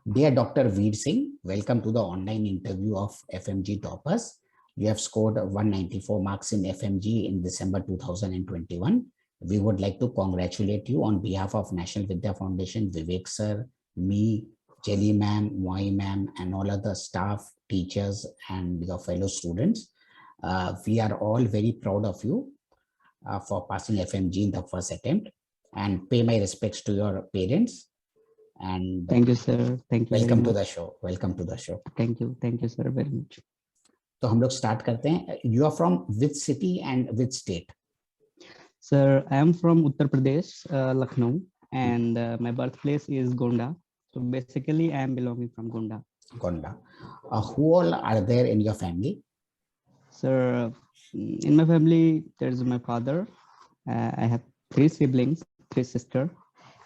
Dear Dr. Veer Singh, welcome to the online interview of FMG toppers. You have scored 194 marks in FMG in December 2021. We would like to congratulate you on behalf of National Vidya Foundation, Vivek sir, me, Jelly ma'am, Moi ma'am, and all other staff, teachers, and your fellow students. We are all very proud of you for passing FMG in the first attempt, and pay my respects to your parents. And thank you sir, thank you. Welcome to the show. Welcome to the show. Thank you sir very much. तो हम लोग start करते हैं. You are from which city and which state? Sir, I am from Uttar Pradesh, Lucknow, and my birthplace is Gonda. So basically, I am belonging from Gonda. Gonda. Who all are there in your family? Sir, in my family, there is my father. I have 3 siblings, 3 sisters,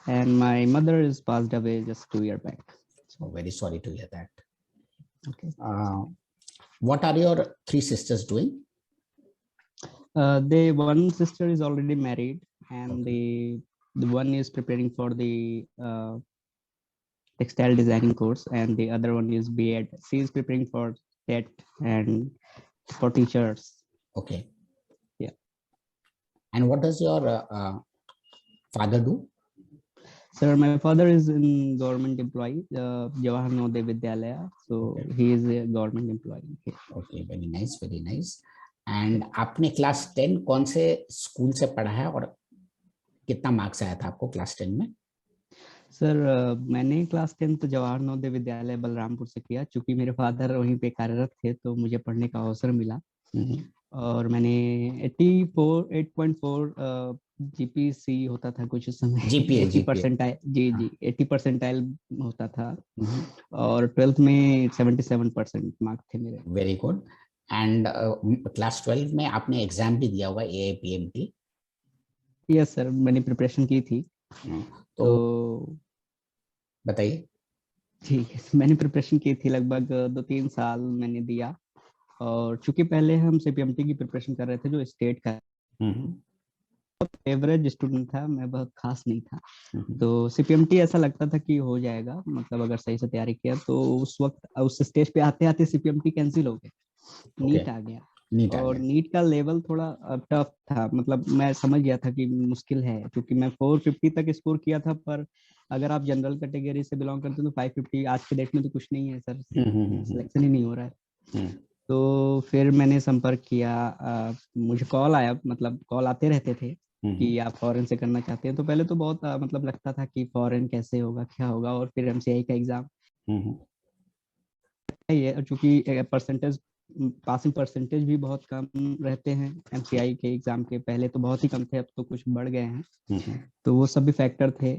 and my mother is passed away just 2 years back. So very sorry to hear that. Okay. What are your 3 sisters doing? One sister is already married, and the one is preparing for the textile designing course, and the other one is B.Ed. She is preparing for TET and for teachers. Okay. Yeah. And what does your father do? Sir, my father is in government employee, Jawahar Navodaya Vidyalaya. So okay. He is a government employee. Okay, very nice, very nice. And आपने class 10 कौन से school से पढ़ा है और कितना marks आया था आपको क्लास 10 में? सर मैंने क्लास 10 तो जवाहर नवोदय विद्यालय बलरामपुर से किया, चूंकि मेरे फादर वहीं पे कार्यरत थे तो मुझे पढ़ने का अवसर मिला। और मैंने 8.4 जीपीसी होता था कुछ उस समय, 80 परसेंटाइल, जी 80 परसेंटाइल होता था, और 12th में 77% मार्क थे मेरे। Very good. एंड क्लास 12 में आपने एग्जाम भी दिया हुआ AIPMT? यस सर, मैंने प्रिपरेशन की थी। तो बताइए। ठीक है, मैंने प्रिपरेशन की थी, लगभग 2-3 साल मैंने दिया, और चूंकि पहले हम CPMT की प्रिपरेशन कर रहे थे जो स्टेट का, एवरेज स्टूडेंट था मैं, बहुत खास नहीं था। तो CPMT ऐसा लगता था कि हो जाएगा, मतलब अगर सही से तैयारी किया तो। उस वक्त उस स्टेज पे आते आते CPMT कैंसिल हो गया, नीट आ गया। और नीट का लेवल थोड़ा टफ था, मतलब मैं समझ गया था कि मुश्किल है, क्योंकि मैं 450 तक स्कोर किया था, पर अगर आप जनरल कैटेगरी से बिलोंग करते हैं तो 550 आज के डेट में तो कुछ नहीं है सर, सिलेक्शन ही नहीं हो रहा है। तो फिर मैंने संपर्क किया, मुझे कॉल आया, मतलब कॉल आते रहते थे कि आप फॉरेन से करना चाहते हैं। तो पहले तो बहुत मतलब लगता था कि फॉरेन कैसे होगा, क्या होगा, और फिर MCI का एग्जाम है, चूंकि परसेंटेज, पासिंग परसेंटेज भी बहुत कम रहते हैं MCI के एग्जाम के, पहले तो बहुत ही कम थे, अब तो कुछ बढ़ गए हैं। तो वो सब भी फैक्टर थे।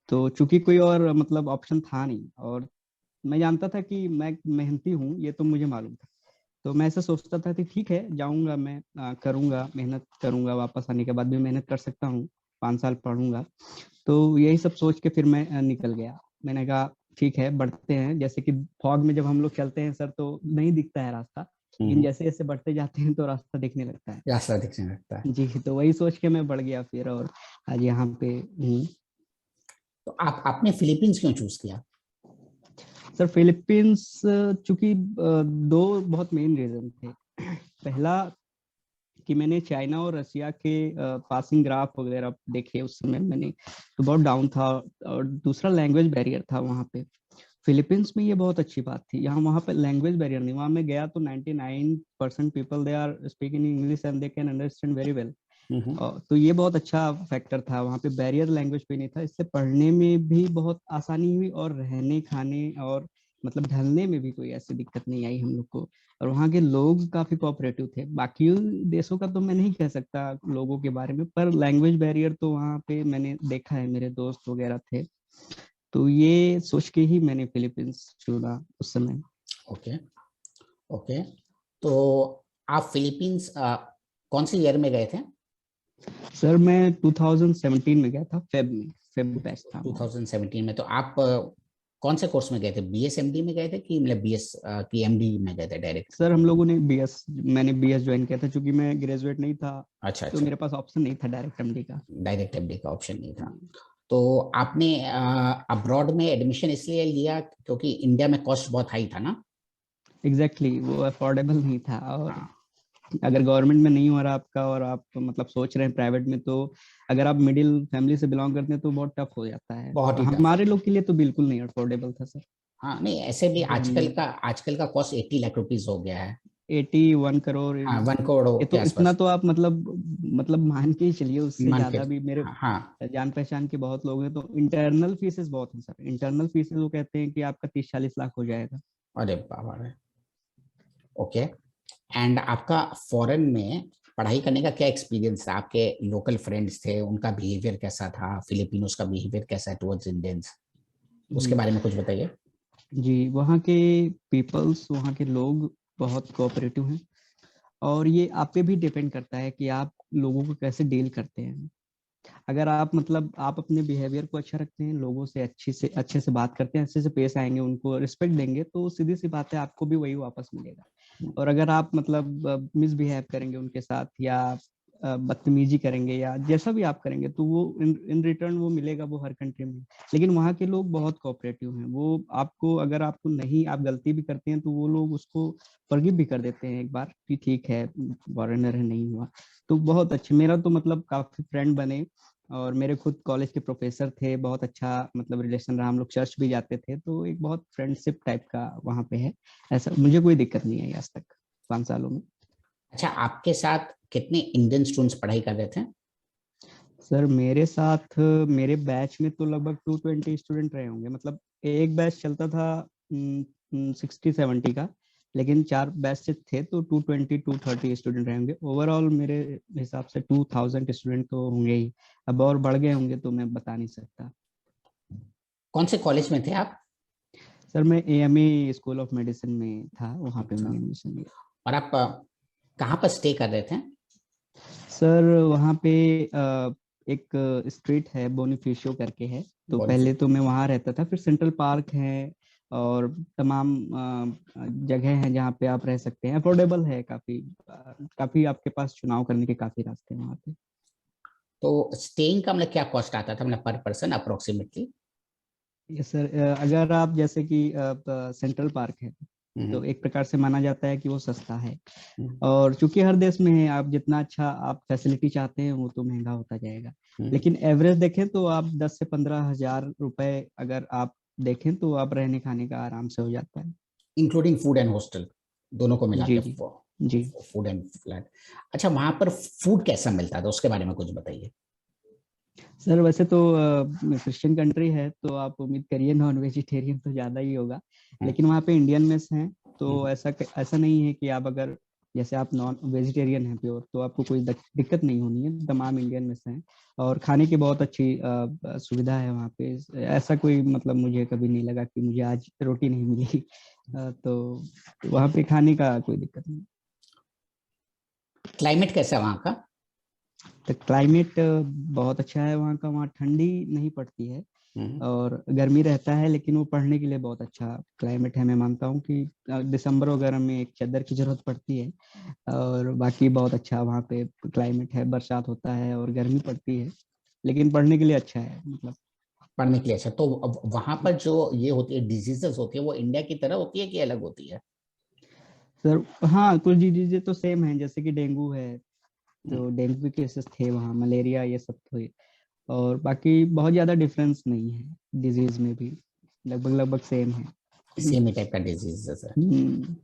तो चूंकि कोई और मतलब ऑप्शन था नहीं, और मैं जानता था कि मैं मेहनती हूँ, ये तो मुझे मालूम था। तो मैं ऐसा सोचता था कि ठीक है, जाऊंगा मैं, करूंगा, मेहनत करूंगा, वापस आने के बाद भी मेहनत कर सकता हूँ, 5 साल पढ़ूंगा। तो यही सब सोच के फिर मैं निकल गया। मैंने कहा ठीक है, बढ़ते हैं। जैसे कि फॉग में जब हम लोग चलते हैं सर तो नहीं दिखता है रास्ता, लेकिन जैसे जैसे बढ़ते जाते हैं तो रास्ता दिखने लगता है। रास्ता दिखने लगता है जी। तो वही सोच के मैं बढ़ गया फिर, और आज यहाँ पे हूँ। तो आपने फिलीपींस क्यों चूज किया? सर फिलीपींस चूंकि 2 बहुत मेन रीजन थे। पहला कि मैंने चाइना और रसिया के पासिंग ग्राफ वगैरह देखे उस समय मैंने, तो बहुत डाउन था, और दूसरा लैंग्वेज बैरियर था वहाँ पे। फिलीपींस में ये बहुत अच्छी बात थी, यहाँ वहाँ पे लैंग्वेज बैरियर नहीं। वहाँ मैं गया तो 99% people they are speaking English and they can understand very well. तो ये बहुत अच्छा फैक्टर था, वहाँ पे बैरियर लैंग्वेज पे नहीं था, इससे पढ़ने में भी बहुत आसानी हुई, और रहने खाने और मतलब ढलने में भी कोई ऐसी दिक्कत नहीं आई हम लोग को। और वहाँ के लोग काफी कोऑपरेटिव थे। बाकी देशों का तो मैं नहीं कह सकता लोगों के बारे में, पर लैंग्वेज बैरियर तो वहाँ पे मैंने देखा है, मेरे दोस्त वगैरह थे। तो ये सोच के ही मैंने फिलीपींस चुना उस समय। ओके। तो आप फिलीपींस कौन से ईयर में गए थे? सर मैं 2017 में गया था, फेब बैच था 2017 में। तो आप कौन से कोर्स में गए थे? BSMD में गए थे कि मतलब BS की MD में गए थे डायरेक्ट? सर हम लोगों ने मैंने BS ज्वाइन किया था, क्योंकि मैं ग्रेजुएट नहीं था। अच्छा। तो मेरे पास ऑप्शन नहीं था डायरेक्ट MD का। डायरेक्ट MD का ऑप्शन नहीं था। तो आपने अब्रॉड में एडमिशन इसलिए लिया क्योंकि इंडिया में कॉस्ट बहुत हाई था ना? एग्जैक्टली वो अफोर्डेबल नहीं था, और हाँ, अगर गवर्नमेंट में नहीं हो रहा आपका और आप मतलब सोच रहे हैं प्राइवेट में, तो अगर आप मिडिल फैमिली से बिलोंग करते हैं तो बहुत टफ हो जाता है। बहुत तो ही टफ है। हमारे लोग के लिए तो बिल्कुल नहीं अफोर्डेबल था सर। हाँ, नहीं ऐसे भी तो आजकल हमने का कॉस्ट 80 लाख रुपीज हो गया है। 81 करोड़, हाँ, 1 करोड़ ये के तो इतना आसपास। तो आप मतलब मान के ही चलिए, उससे मान के। ज्यादा भी। मेरे हाँ हाँ। जान पहचान के बहुत लोग हैं, तो इंटरनल फीसेस बहुत हैं सर। इंटरनल फीसेस वो कहते हैं कि आपका 30-40 लाख हो जाएगा। अरे बाबा रे। ओके। एंड आपका फॉरेन में पढ़ाई करने का क्या एक्सपीरियंस था? आपके लोकल फ्रेंड्स थे, उनका बिहेवियर कैसा था? फिलिपिनोज का बिहेवियर कैसा है टुवर्ड्स इंडियंस? उसके जी बारे में कुछ बताइए। जी, वहाँ के पीपल्स, वहाँ के लोग बहुत कोऑपरेटिव हैं। और ये आप पे भी डिपेंड करता है कि आप लोगों को कैसे डील करते हैं। अगर आप मतलब आप अपने बिहेवियर को अच्छा रखते हैं, लोगों से अच्छे से बात करते हैं, अच्छे से पेश आएंगे, उनको रिस्पेक्ट देंगे, तो सीधी सी बात है आपको भी वही वापस मिलेगा। और अगर आप मतलब मिसबिहेव करेंगे उनके साथ, या बदतमीजी करेंगे, या जैसा भी आप करेंगे, तो वो इन रिटर्न वो मिलेगा, वो हर कंट्री में। लेकिन वहाँ के लोग बहुत कोऑपरेटिव हैं। वो आपको, अगर आपको नहीं, आप गलती भी करते हैं तो वो लोग उसको फॉरगिव भी कर देते हैं एक बार, कि ठीक है, फॉरेनर है, नहीं हुआ। तो बहुत अच्छे, मेरा तो मतलब काफी फ्रेंड बने। और मेरे खुद कॉलेज के प्रोफेसर थे, बहुत अच्छा मतलब रिलेशन रहा। हम लोग चर्च भी जाते थे, तो एक बहुत फ्रेंडशिप टाइप का वहाँ पे है। ऐसा मुझे कोई दिक्कत नहीं आई आज तक 5 सालों में। अच्छा, आपके साथ कितने इंडियन स्टूडेंट्स पढ़ाई कर रहे थे? सर मेरे साथ, मेरे बैच में तो लगभग 220 स्टूडेंट रहे होंगे। मतलब एक बैच चलता था 60-70 का, लेकिन 4 बैच थे, तो 220-230 स्टूडेंट रहे होंगे। ओवरऑल मेरे हिसाब से 2000 स्टूडेंट तो होंगे ही। अब और बढ़ गए होंगे तो मैं बता नहीं सकता। कौन से कॉलेज में थे आप? सर मैं AME स्कूल ऑफ मेडिसिन में था, वहाँ पे अच्छा। मैंने एडमिशन लिया। और आप कहाँ पर स्टे कर रहे थे? सर वहाँ पे एक स्ट्रीट है, बोनिफिशियो करके है। तो पहले बॉनीफिट। तो मैं वहाँ रहता था, फिर सेंट्रल पार्क है और तमाम जगह हैं जहाँ पे आप रह सकते हैं। अफोर्डेबल है काफी। काफी आपके पास चुनाव करने के काफी रास्ते हैं वहाँ पे। तो स्टेइंग का मतलब क्या कॉस्ट आता था, मतलब पर पर्सन अप्रोक्सीमेटली? ये सर, अगर आप जैसे कि सेंट्रल पार्क है, तो हम्म। एक प्रकार से माना जाता है कि वो सस्ता है। हम्म। और चूंकि हर देश में है, आप जितना अच्छा आप फैसिलिटी चाहते हैं वो तो महंगा होता जाएगा। हम्म। लेकिन एवरेज देखें तो आप 10 से 15 हजार रुपए अगर आप देखें, तो आप रहने खाने का आराम से हो जाता है। इंक्लूडिंग फूड एंड हॉस्टल, दोनों को मिला जी के? जी जी। Food and flat. अच्छा, वहां पर फूड कैसा मिलता था, उसके बारे में कुछ बताइए। सर वैसे तो क्रिश्चियन कंट्री है, तो आप उम्मीद करिए नॉन वेजिटेरियन तो ज्यादा ही होगा। हम्म। लेकिन वहाँ पे इंडियन मेस हैं। हम्म। तो ऐसा नहीं है कि आप अगर, जैसे आप नॉन वेजिटेरियन हैं प्योर, तो आपको कोई दिक्कत नहीं होनी है। तमाम इंडियन मेस हैं। और खाने की बहुत अच्छी सुविधा है वहाँ पे। ऐसा कोई मतलब मुझे कभी नहीं लगा कि मुझे आज रोटी नहीं मिली। तो वहाँ पे खाने का कोई दिक्कत नहीं। क्लाइमेट कैसा है वहाँ का? तो क्लाइमेट बहुत अच्छा है वहाँ का। वहाँ ठंडी नहीं पड़ती है हम्म। और गर्मी रहता है, लेकिन वो पढ़ने के लिए बहुत अच्छा क्लाइमेट है। मैं मानता हूँ कि दिसंबर वगैरह में एक चादर की जरूरत पड़ती है। और बाकी बहुत अच्छा वहाँ पे क्लाइमेट है। बरसात होता है और गर्मी पड़ती है, लेकिन पढ़ने के लिए अच्छा है मतलब। पढ़ने के लिए अच्छा। तो अब वहां पर जो ये होती है, डिजीजेस होती है, वो इंडिया की तरह होती है कि अलग होती है? सर हाँ, कुछ डिजीजे तो सेम है, जैसे कि डेंगू है, हम्म। तो डेंगू के केसेस थे वहाँ, मलेरिया ये सब थे। और बाकी बहुत ज्यादा डिफरेंस नहीं है डिजीज में भी, लगभग लगभग सेम है। सेम ही टाइप का डिजीजेस है। हम्म।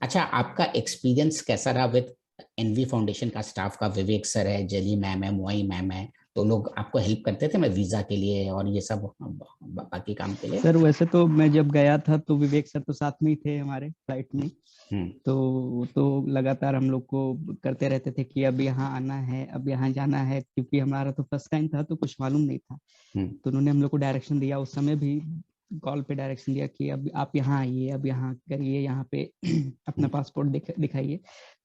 अच्छा, आपका एक्सपीरियंस कैसा रहा विद एनवी फाउंडेशन का स्टाफ का? विवेक सर है, जेली मैम है, मोई मैम है, तो लोग आपको हेल्प करते थे मैं वीजा के लिए और ये सब बाकी काम के लिए? सर वैसे तो मैं जब गया था तो विवेक सर तो साथ में ही थे हमारे फ्लाइट में। हम्म। तो लगातार हम लोग को करते रहते थे कि अब यहाँ आना है, अब यहाँ जाना है, क्योंकि हमारा तो फर्स्ट टाइम था तो कुछ मालूम नहीं था। हम्म। तो उन्होंने हम लोग को डायरेक्शन दिया, उस समय भी कॉल पे डायरेक्शन दिया कि अब आप यहाँ आइए, अब यहाँ करिए, यहाँ पे अपना हम्म। पासपोर्ट दिखाइए।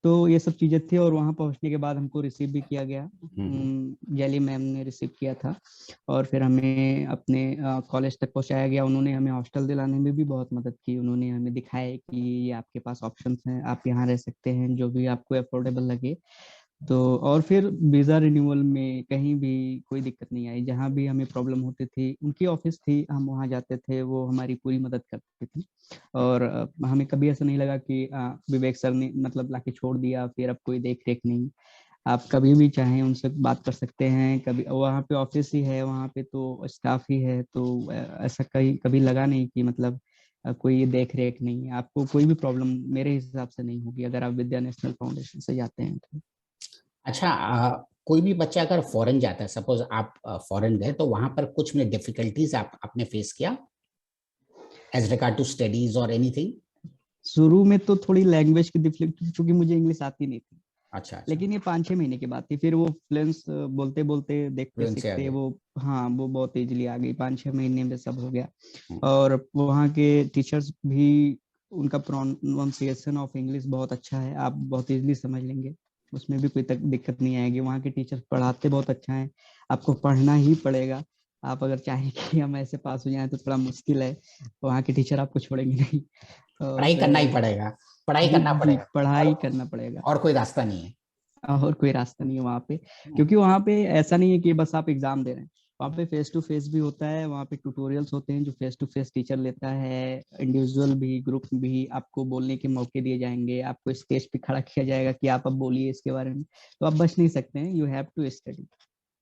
तो ये सब चीजें थी। और वहाँ पहुँचने के बाद हमको रिसीव भी किया गया। हम्म। जैली मैम ने रिसीव किया था। और फिर हमें अपने कॉलेज तक पहुंचाया गया। उन्होंने हमें हॉस्टल दिलाने में भी बहुत मदद की। उन्होंने हमें दिखाया कि ये आपके पास ऑप्शंस हैं, आप यहाँ रह सकते हैं, जो भी आपको अफोर्डेबल लगे। तो और फिर वीजा रिन्यूअल में कहीं भी कोई दिक्कत नहीं आई, जहाँ भी हमें प्रॉब्लम होती थी उनकी ऑफिस थी, हम वहाँ जाते थे, वो हमारी पूरी मदद करते थे। और हमें कभी ऐसा नहीं लगा कि विवेक सर ने मतलब लाके छोड़ दिया फिर अब कोई देख रेख नहीं। आप कभी भी चाहें उनसे बात कर सकते हैं, कभी वहाँ पे ऑफिस ही है, वहाँ पे तो स्टाफ ही है, तो ऐसा कहीं कभी लगा नहीं कि मतलब कोई देख रेख नहीं है। आपको कोई भी प्रॉब्लम मेरे हिसाब से नहीं होगी अगर आप विद्या नेशनल फाउंडेशन से जाते हैं तो। अच्छा, कोई भी बच्चा अगर फॉरेन जाता है, सपोज आप फॉरेन गए, तो वहां पर कुछ में डिफिकल्टीज आप आपने फेस किया एज रिगार्ड टू स्टडीज और एनीथिंग? शुरू में तो थोड़ी लैंग्वेज की डिफिकल्टी, क्योंकि मुझे इंग्लिश आती नहीं थी। अच्छा अच्छा। लेकिन ये 5-6 महीने की बात थी, फिर वो फ्लुएंस बोलते बोलते देखते फ्लुएंसी आ सीखते गई। वो, हाँ वो बहुत इजीली आ गई, 5-6 महीने में सब हो गया। हम्म। और वहाँ के टीचर्स भी, उनका प्रोनाउंसिएशन ऑफ इंग्लिश बहुत अच्छा है, आप बहुत इजीली समझ लेंगे, उसमें भी कोई दिक्कत नहीं आएगी। वहाँ के टीचर्स पढ़ाते बहुत अच्छा है, आपको पढ़ना ही पड़ेगा। आप अगर चाहें कि हम ऐसे पास हो जाएं तो थोड़ा मुश्किल है, वहाँ के टीचर आपको छोड़ेंगे नहीं। पढ़ाई करना ही और पड़ेगा, पढ़ाई जी करना जी, पड़ेगा। पढ़ाई और करना पड़ेगा, और कोई रास्ता नहीं है। और कोई रास्ता नहीं है वहाँ पे। हम्म। क्योंकि वहाँ पे ऐसा नहीं है कि बस आप एग्जाम दे रहे हैं, वहाँ पे फेस टू फेस भी होता है, वहाँ पे ट्यूटोरियल्स होते हैं जो फेस टू फेस टीचर लेता है, इंडिविजुअल भी ग्रुप भी आपको बोलने के मौके दिए जाएंगे, आपको स्टेज पे खड़ा किया जाएगा कि आप अब बोलिए इसके बारे में, तो आप बच नहीं सकते हैं, you have to study.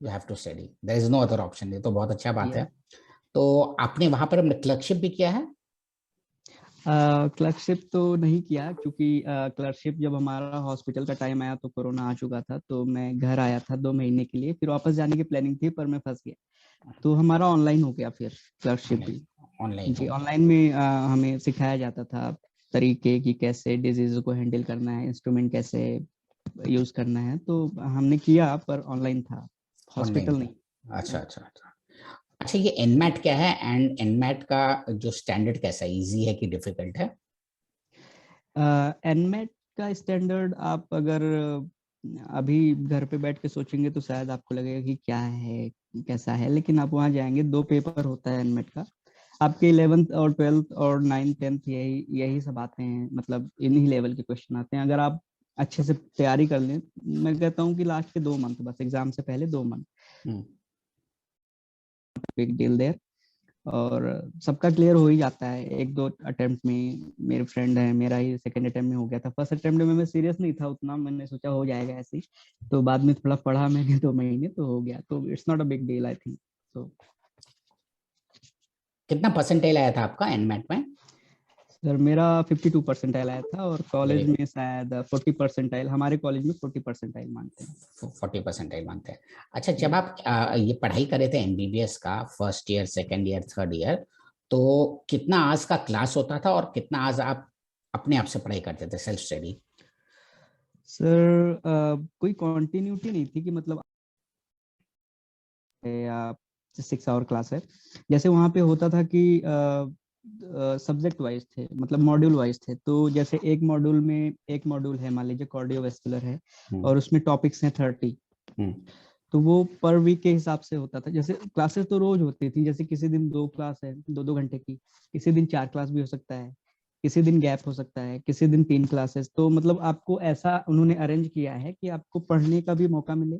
You have to study, there is no other option. ये तो बहुत अच्छा बात है। या तो आपने वहां पर क्लर्कशिप भी किया है? क्लर्कशिप तो नहीं किया, क्योंकि क्लर्कशिप जब हमारा हॉस्पिटल का टाइम आया तो कोरोना आ चुका था, तो मैं घर आया था 2 महीने के लिए, फिर वापस जाने की प्लानिंग थी पर मैं फंस गया, तो हमारा ऑनलाइन हो गया फिर क्लर्कशिप ऑनलाइन, भी। ऑनलाइन हो जी, गया। ऑनलाइन में हमें सिखाया जाता था तरीके कि कैसे डिजीज को हैंडल करना है, इंस्ट्रूमेंट कैसे यूज करना है, तो हमने किया पर ऑनलाइन था, ऑनलाइन हॉस्पिटल था। नहीं। अच्छा अच्छा अच्छा। अच्छा, ये एनमैट क्या है एंड एनमैट का जो स्टैंडर्ड कैसा है, इजी है कि डिफिकल्ट है? एनमेट का स्टैंडर्ड आप अगर अभी घर पे बैठ के सोचेंगे तो शायद आपको लगेगा कि क्या है कैसा है, लेकिन आप वहाँ जाएंगे, 2 पेपर होता है एनमेट का। आपके 11th और 12th और 9th 10th यही यही सब आते हैं, मतलब इन्हीं लेवल के क्वेश्चन आते हैं, अगर आप अच्छे से तैयारी कर लें। मैं कहता हूँ कि लास्ट के 2 मंथ, बस एग्जाम से पहले 2 month, hmm. Big deal there. और सबका क्लियर हो ही जाता है 1-2 अटेम्प्ट में। मेरे फ्रेंड है, मेरा ही सेकंड अटेम्प्ट में हो गया था, फर्स्ट अटेम्प्ट में मैं सीरियस नहीं था उतना, मैंने सोचा हो जाएगा ऐसे ही, तो बाद में थोड़ा पढ़ा मैंने 2 महीने तो हो गया, तो it's not a big deal I think. तो कितना परसेंटाइल आया था आपका एनमैट में? सर मेरा 52% आया था, और वेरी कॉलेज गुड। में शायद 40%, हमारे कॉलेज में 40% मानते हैं। 40% मानते हैं। अच्छा, जब जी आप ये पढ़ाई कर रहे थे एमबीबीएस का, first year second year third year, तो कितना आवर्स का क्लास होता था और कितना आवर्स आप अपने आप से पढ़ाई करते थे, सेल्फ स्टडी? सर, कोई कॉन्टिन्यूटी नहीं थी कि मतलब या 6 आवर क्लास है, जैसे वहाँ पे होता था कि सब्जेक्ट वाइज थे, मतलब मॉड्यूल वाइज थे, तो जैसे एक मॉड्यूल है, मान लीजिए कार्डियोवैस्कुलर है, हम्म। और उसमें टॉपिक्स हैं 30, हम्म। तो वो पर वीक के हिसाब से होता था। जैसे क्लासेस तो रोज होती थी, जैसे किसी दिन 2 क्लास है 2-2 घंटे की, किसी दिन 4 क्लास भी हो सकता है, किसी दिन गैप हो सकता है, किसी दिन 3 क्लासेस, तो मतलब आपको ऐसा उन्होंने अरेंज किया है कि आपको पढ़ने का भी मौका मिले,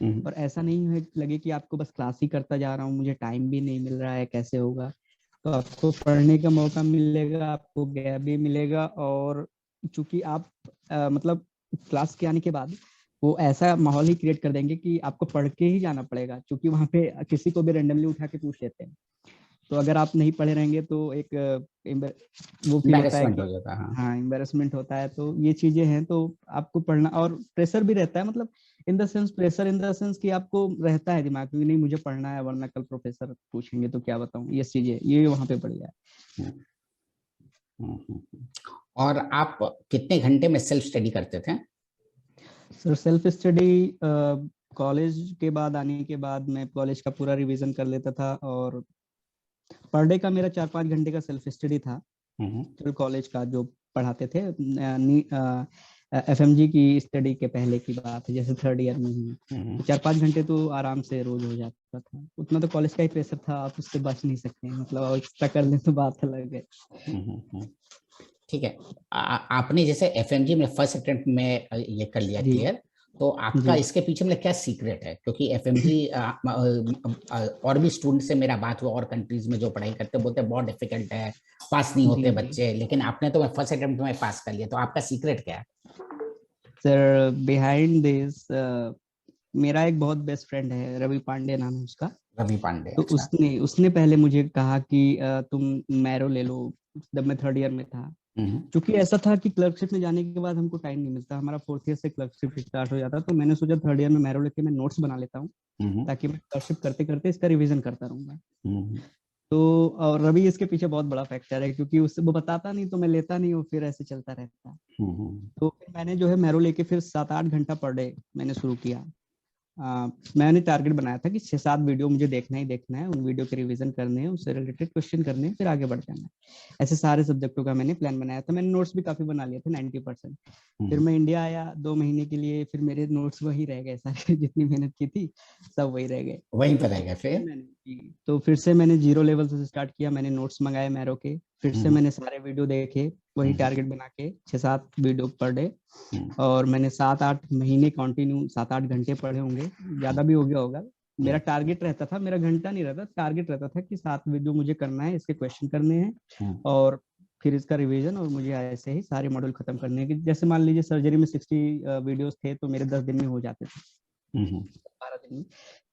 हम्म। और ऐसा नहीं है लगे कि आपको बस क्लास ही करता जा रहा हूँ, मुझे टाइम भी नहीं मिल रहा है, कैसे होगा। तो आपको पढ़ने का मौका मिलेगा, आपको गैप भी मिलेगा, और चूंकि आप मतलब क्लास के आने के बाद वो ऐसा माहौल ही क्रिएट कर देंगे कि आपको पढ़ के ही जाना पड़ेगा, क्योंकि वहाँ पे किसी को भी रेंडमली उठा के पूछ लेते हैं, तो अगर आप नहीं पढ़े रहेंगे तो एक वो फील होता है एम्बेरसमेंट हो कि जाता है, हाँ। हाँ एम्बेरसमेंट होता है, तो ये चीजें हैं, तो आपको पढ़ना, और प्रेशर भी रहता है, मतलब in the sense, pressure in the sense कि आपको रहता है दिमाग में, नहीं मुझे पढ़ना है वरना कल प्रोफेसर पूछेंगे तो क्या बताऊं, ये चीजें ये वहाँ पे बढ़ गया हम्म। और आप कितने घंटे में सेल्फ स्टडी करते थे? है। सर सेल्फ स्टडी कॉलेज के बाद, आने के बाद मैं कॉलेज का पूरा रिवीजन कर लेता था, और पर डे का मेरा 4-5 घंटे का सेल्फ स्टडी था। हम्म। फिर कॉलेज का जो पढ़ाते थे, एफएमजी की स्टडी के पहले की बात है, जैसे थर्ड ईयर में ही, हम्म। तो 4-5 घंटे तो आराम से रोज हो जाता था, उतना तो कॉलेज का ही प्रेशर था, आप उससे बच नहीं सकते हैं, मतलब और एक्स्ट्रा कर लें तो बात अलग है। हम्म। ठीक है। आपने जैसे एफएमजी में फर्स्ट अटेम्प्ट में ये कर लिया जी क्लियर, तो आपका जी इसके पीछे मतलब क्या सीक्रेट है? क्योंकि एफएमजी और भी स्टूडेंट से मेरा बात हुआ और कंट्रीज में जो पढ़ाई करते हैं, बोलते हैं बहुत डिफिकल्ट है, पास नहीं जी होते जी बच्चे, लेकिन आपने तो फर्स्ट अटेम्प्ट में पास कर लिया, तो आपका सीक्रेट क्या है? सर, बिहाइंड दिस मेरा एक बहुत बेस्ट फ्रेंड है, रवि पांडे नाम है उसका। रवि पांडे, तो अच्छा। उसने उसने पहले मुझे कहा कि तुम मैरो ले लो, जब मैं थर्ड ईयर में था। हम्म क्योंकि ऐसा था कि क्लर्कशिप में जाने के बाद हमको टाइम नहीं मिलता, हमारा फोर्थ ईयर से क्लर्कशिप स्टार्ट हो जाता, तो मैंने सोचा थर्ड ईयर में मैरो लेके मैं नोट्स बना लेता हूँ, हम्म ताकि मैं क्लर्कशिप करते करते इसका रिवीजन करता रहूंगा। हम्म तो और रवि इसके पीछे बहुत बड़ा फैक्टर है, क्योंकि उससे वो बताता नहीं तो मैं लेता नहीं हूँ, फिर ऐसे चलता रहता। हम्म तो फिर मैंने जो है मैरो लेके फिर 7-8 घंटा पर डे मैंने शुरू किया। मैंने टारगेट बनाया था कि 6-7 वीडियो मुझे देखना ही देखना है, उन वीडियो के रिवीजन करने हैं, उससे रिलेटेड क्वेश्चन करने हैं, फिर आगे बढ़ जाना है। ऐसे सारे सब्जेक्टों का मैंने प्लान बनाया था। मैंने नोट्स भी काफी बना लिए थे, 90%। फिर हम्म। मैं इंडिया आया 2 महीने के लिए, फिर मेरे नोट्स वही रह गए सारे जितनी मेहनत की थी सब वही रह गए। वहीं पर रहेगा फिर फिर। मैंने तो फिर से मैंने जीरो लेवल से स्टार्ट किया, मैंने नोट्स मंगाए मैरो के, फिर से हम्म मैंने सारे वीडियो देखे, वही हम्म टारगेट बना के 6-7 वीडियो पर डे। हम्म और मैंने 7-8 महीने कंटिन्यू 7-8 घंटे पढ़े होंगे, ज्यादा भी हो गया होगा। मेरा हम्म टारगेट रहता था, मेरा घंटा नहीं रहता, टारगेट रहता था कि 7 वीडियो मुझे करना है, इसके क्वेश्चन करने हैं, हम्म और फिर इसका रिवीजन, और मुझे ऐसे ही सारे मॉड्यूल खत्म करने हैं। कि जैसे मान लीजिए सर्जरी में 60 वीडियोस थे, तो मेरे 10 दिन में हो जाते थे, हम्म 12 दिन में।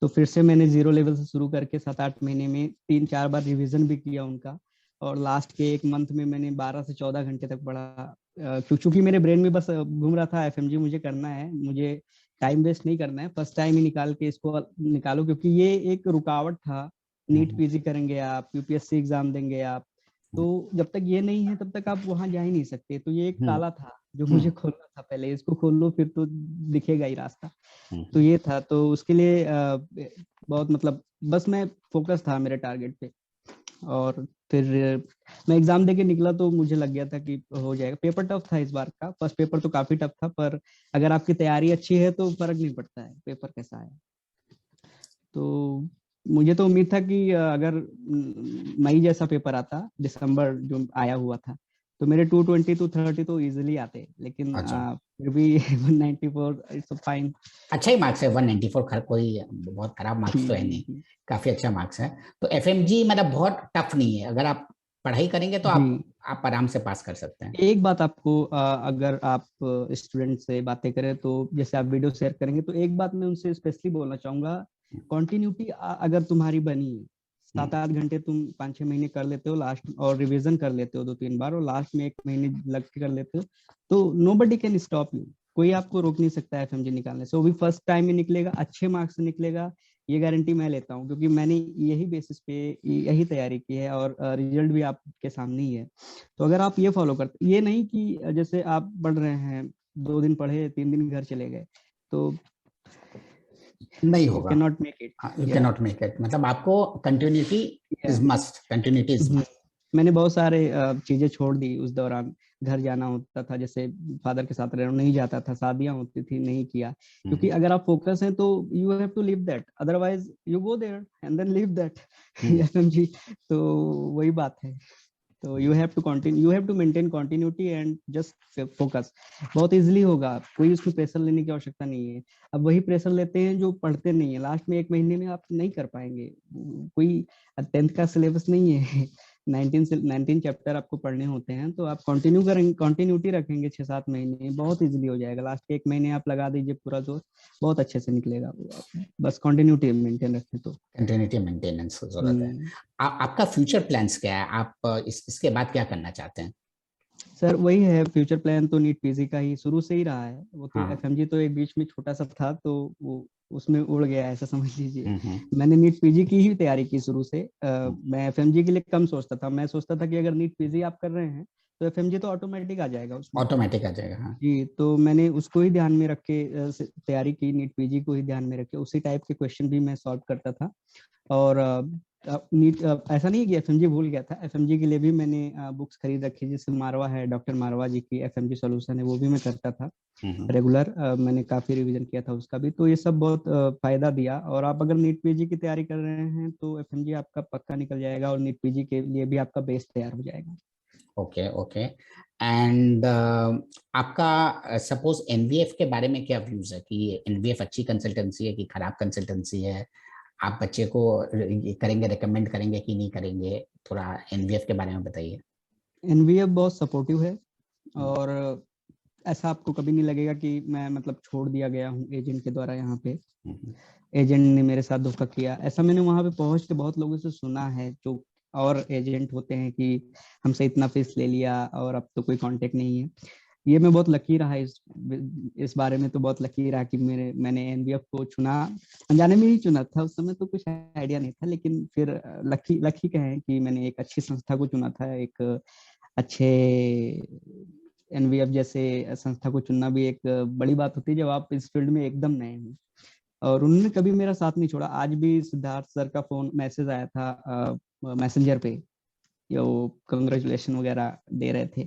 तो फिर से मैंने जीरो लेवल से शुरू करके 7-8 महीने में 3-4 बार रिवीजन भी किया उनका। और लास्ट के 1 मंथ में मैंने 12 से 14 घंटे तक पढ़ा। क्योंकि मेरे ब्रेन में बस घूम रहा था एफएमजी मुझे करना है, मुझे टाइम वेस्ट नहीं करना है, फर्स्ट टाइम ही निकाल के इसको निकालो, क्योंकि ये एक रुकावट था। नीट हम्म पीजी करेंगे आप, यूपीएससी एग्जाम देंगे आप, तो जब तक ये नहीं है तब तक आप वहां जा ही नहीं सकते। तो ये एक हम्म ताला था जो हम्म मुझे खोलना था, पहले इसको खोल लो फिर तो दिखेगा ही रास्ता। तो हम्म ये था, तो उसके लिए बहुत मतलब बस मैं फोकस था मेरे टारगेट पे। और फिर मैं एग्जाम देके निकला तो मुझे लग गया था कि हो जाएगा। पेपर टफ था इस बार का, फर्स्ट पेपर तो काफी टफ था, पर अगर आपकी तैयारी अच्छी है तो फर्क नहीं पड़ता है पेपर कैसा है। तो मुझे तो उम्मीद था कि अगर मई जैसा पेपर आता, दिसंबर जो आया हुआ था, तो मेरे 220-230 तो इजीली आते, लेकिन अच्छा, फिर भी 194 इट्स फाइन। अच्छा ही मार्क्स है 194, कोई बहुत खराब मार्क्स जी तो है जी नहीं, जी काफी अच्छा मार्क्स है। तो एफएमजी मतलब बहुत टफ नहीं है, अगर आप पढ़ाई करेंगे तो जी। आप आराम से पास कर सकते हैं। एक बात आपको अगर आप स्टूडेंट से बातें करें, तो जैसे आप वीडियो शेयर करेंगे, तो एक बात मैं उनसे स्पेशली बोलना चाहूंगा। कंटिन्यूटी अगर तुम्हारी बनी है, हम्म 7-8 घंटे तुम 5-6 महीने कर लेते हो लास्ट, और रिवीजन कर लेते हो 2-3 बार, और लास्ट में 1 महीने लग के कर लेते हो, तो nobody can stop you. कोई आपको रोक नहीं सकता है एफएमजी निकालने से। वो भी फर्स्ट टाइम में निकलेगा, अच्छे मार्क्स से निकलेगा, ये गारंटी मैं लेता हूँ, क्योंकि मैंने यही बेसिस पे यही तैयारी की है, और रिजल्ट भी आपके सामने ही है। तो अगर आप ये फॉलो करते, ये नहीं कि जैसे आप पढ़ रहे हैं, 2 दिन पढ़े 3 दिन घर चले गए, तो नहीं यू होगा। Can not make it. You can या नॉट मेक इट, मतलब आपको continuity is must, continuity is या मस्ट। मैंने बहुत सारे चीजें छोड़ दी उस दौरान। घर जाना होता था, जैसे फादर के साथ रहना नहीं जाता था, शादियां होती थी नहीं किया, क्योंकि अगर आप फोकस हैं तो you have to live that, otherwise you go there and then live that FMG. तो वही बात है। तो you have to continue, you have to maintain continuity and just focus. बहुत इजीली होगा, कोई उसमें प्रेशर लेने की आवश्यकता नहीं है। अब वही प्रेशर लेते हैं जो पढ़ते नहीं है, लास्ट में 1 महीने में आप नहीं कर पाएंगे। कोई 10th का सिलेबस नहीं है। 19 चैप्टर आपको पढ़ने होते हैं, तो आप कंटिन्यू करेंगे, कंटिन्यूटी रखेंगे 6-7 महीने, बहुत इजीली हो जाएगा। लास्ट के 1 महीने आप लगा दीजिए पूरा जोर, बहुत अच्छे से निकलेगा वो। बस कंटिन्यूटी मेंटेन रखें तो। कंटिन्यूटी मेंटेनेंस की जरूरत है। हम्म। आपका फ्यूचर प्लान्स क्या है? आप इसके बाद क्या करना चाहते हैं? सर वही है, फ्यूचर प्लान तो नीट पीजी का ही शुरू से ही रहा है। वो तो हाँ। एफएमजी तो एक बीच में छोटा सा था, तो वो उसमें उड़ गया है, ऐसा समझ लीजिए। हम्म मैंने नीट पीजी की ही तैयारी की शुरू से। मैं एफएमजी के लिए कम सोचता था, मैं सोचता था कि अगर नीट पीजी आप कर रहे हैं तो एफएमजी तो ऑटोमेटिक आ जाएगा उसमें। ऑटोमेटिक आ जाएगा, हाँ। जी, तो मैंने उसको ही ध्यान में रख के तैयारी की, नीट पीजी को ही ध्यान में रख के उसी टाइप के क्वेश्चन भी मैं सॉल्व करता था। और नीट ऐसा नहीं है कि एफएमजी भूल गया था, एफएमजी के लिए भी मैंने बुक्स खरीद रखी, जैसे मारवा है, डॉक्टर मारवा जी की एफएमजी सॉल्यूशन है, वो भी मैं करता था हम्म रेगुलर। मैंने काफी रिवीजन किया था उसका भी, तो ये सब बहुत फायदा दिया। और आप अगर नीट पीजी की तैयारी कर रहे हैं तो एफएमजी आपका पक्का निकल जाएगा, और नीट पीजी के लिए भी आपका बेस तैयार हो जाएगा। Okay okay. एंड आपका सपोज एनवीएफ के बारे में क्या व्यूज है कि एनवीएफ अच्छी कंसल्टेंसी है कि खराब कंसल्टेंसी है? आप बच्चे को करेंगे, रिकमेंड करेंगे कि नहीं करेंगे? थोड़ा एनवीएफ के बारे में बताइए। एनवीएफ बहुत सपोर्टिव है और ऐसा आपको कभी नहीं लगेगा कि मैं मतलब छोड़ दिया गया हूँ एजेंट के द्वारा, यहाँ पे एजेंट ने मेरे साथ धोखा किया, ऐसा मैंने वहां पे पहुंच के बहुत लोगों से सुना है जो और एजेंट होते हैं कि हमसे इतना फीस ले लिया और अब तो कोई कांटेक्ट नहीं है। ये मैं बहुत लकी रहा इस बारे में, तो बहुत लकी रहा कि मैंने एनवीएफ को चुना, अनजाने में ही चुना था, उस समय तो कुछ आइडिया नहीं था, लेकिन फिर लकी कहें कि मैंने एक अच्छी संस्था को चुना था। एक अच्छे एनवीएफ जैसे संस्था को चुनना भी एक बड़ी बात होती है जब आप इस फील्ड में एकदम नए हो। और उन्होंने कभी मेरा साथ नहीं छोड़ा। आज भी सिद्धार्थ सर का फोन मैसेज आया था मैसेंजर पे, ये वो कंग्रेचुलेशन वगैरह दे रहे थे।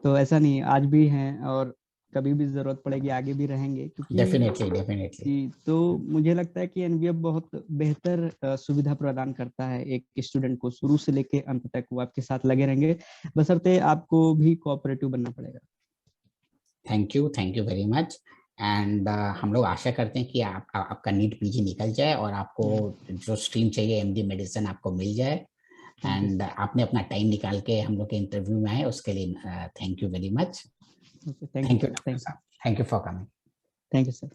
तो ऐसा नहीं, आज भी हैं और कभी भी जरूरत पड़ेगी आगे भी रहेंगे, क्योंकि डेफिनेटली। तो मुझे लगता है कि एनवीएफ बहुत बेहतर सुविधा प्रदान करता है एक स्टूडेंट को, शुरू से लेके अंत तक वो आपके साथ लगे रहेंगे, बशर्ते आपको भी कोऑपरेटिव बनना पड़ेगा। Thank you very much. And हम लोग आशा करते हैं कि आपका नीट पीजी निकल जाए और आपको जो स्ट्रीम चाहिए एमडी मेडिसिन आपको मिल जाए। एंड आपने अपना टाइम निकाल के हम लोग के इंटरव्यू में आए, उसके लिए thank you very much. Thank you, thank you for coming. Thank you sir.